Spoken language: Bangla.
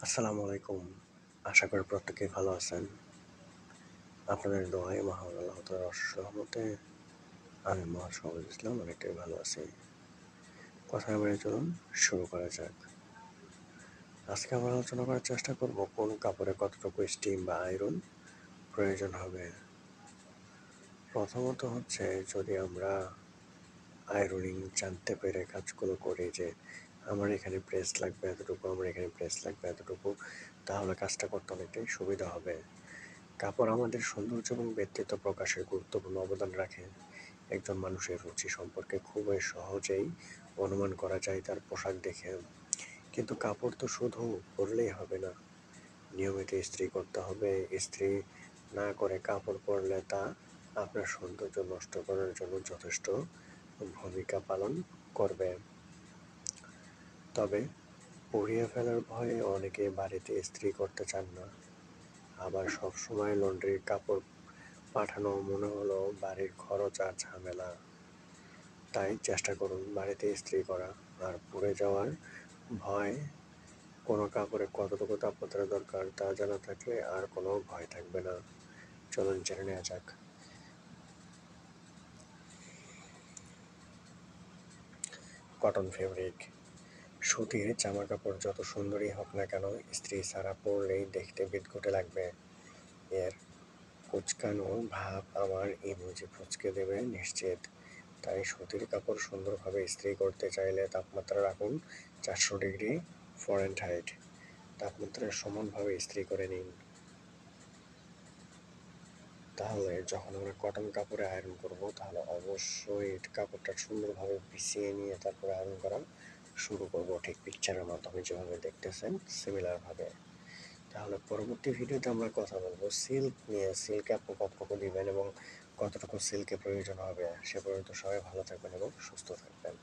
আসসালামু আলাইকুম। আশা করি প্রত্যেকেই ভালো আছেন। আপনাদের দোয়ায় মহান আল্লাহ তাআলার অশেষ রহমতে আমি মোহাম্মদ শহীদুল ইসলাম অনেকটাই ভালো আছি। কথা না বাড়িয়ে চলুন শুরু করা যাক। আজকে আমরা আলোচনা করার চেষ্টা করব কোন কাপড়ে কতটুকু স্টিম বা আয়রন প্রয়োজন হবে। প্রথমত হচ্ছে যদি আমরা আয়রনিং জানতে পেরে কাজগুলো করি যে আমার এখানে প্রেস লাগবে এতটুকু, আমার এখানে প্রেস লাগবে এতটুকু, তাহলে কাজটা করতে অনেকটাই সুবিধা হবে। কাপড় আমাদের সৌন্দর্য এবং ব্যক্তিত্ব প্রকাশের গুরুত্বপূর্ণ অবদান রাখে। একজন মানুষের রুচি সম্পর্কে খুবই সহজেই অনুমান করা যায় তার পোশাক দেখে। কিন্তু কাপড় তো শুধু পরলেই হবে না, নিয়মিত ইস্ত্রি করতে হবে। ইস্ত্রি না করে কাপড় পরলে তা আপনার সৌন্দর্য নষ্ট করার জন্য যথেষ্ট ভূমিকা পালন করবে। তবে পুড়িয়ে ফেলার ভয়ে অনেকে বাড়িতে ইস্ত্রি করতে চান না। আবার সবসময় লন্ড্রির কাপড় পাঠানো মনে হলো বাড়ির খরচ আর ঝামেলা। তাই চেষ্টা করুন বাড়িতে ইস্ত্রি করা। আর পুড়ে যাওয়ার ভয়, কোনো কাপড়ে কতটুকু তাপমাত্রা দরকার তা জানা থাকলে আর কোনো ভয় থাকবে না। চলুন জেনে নেওয়া যাক। Cotton fabric. সুতির জামা কাপড় যত সুন্দরই হোক না কেন, ইস্ত্রি ছাড়া পরলেই দেখতে বিদঘুটে লাগবে। এর কুঁচকানো ভাব আমার ইমোজি ফুঁচকে দেবে নিশ্চিত। তাই সুতির কাপড় সুন্দরভাবে ইস্ত্রি করতে চাইলে তাপমাত্রা রাখুন 400 ডিগ্রি ফরেনহাইট। তাপমাত্রা সমানভাবে ইস্ত্রি করে নিন। তাহলে যখন আমরা কটন কাপড়ে আয়রন করব, তাহলে অবশ্যই কাপড়টা সুন্দরভাবে বিছিয়ে নিয়ে তারপরে আয়রন করা শুরু করব, ঠিক পিকচারের মাধ্যমে যেভাবে দেখতেছেন সিমিলারভাবে। তাহলে পরবর্তী ভিডিওতে আমরা কথা বলবো সিল্ক নিয়ে। সিল্কে আপনি কতটুকু দিবেন এবং কতটুকু সিল্কের প্রয়োজন হবে। সে পর্যন্ত সবাই ভালো থাকবেন এবং সুস্থ থাকবেন।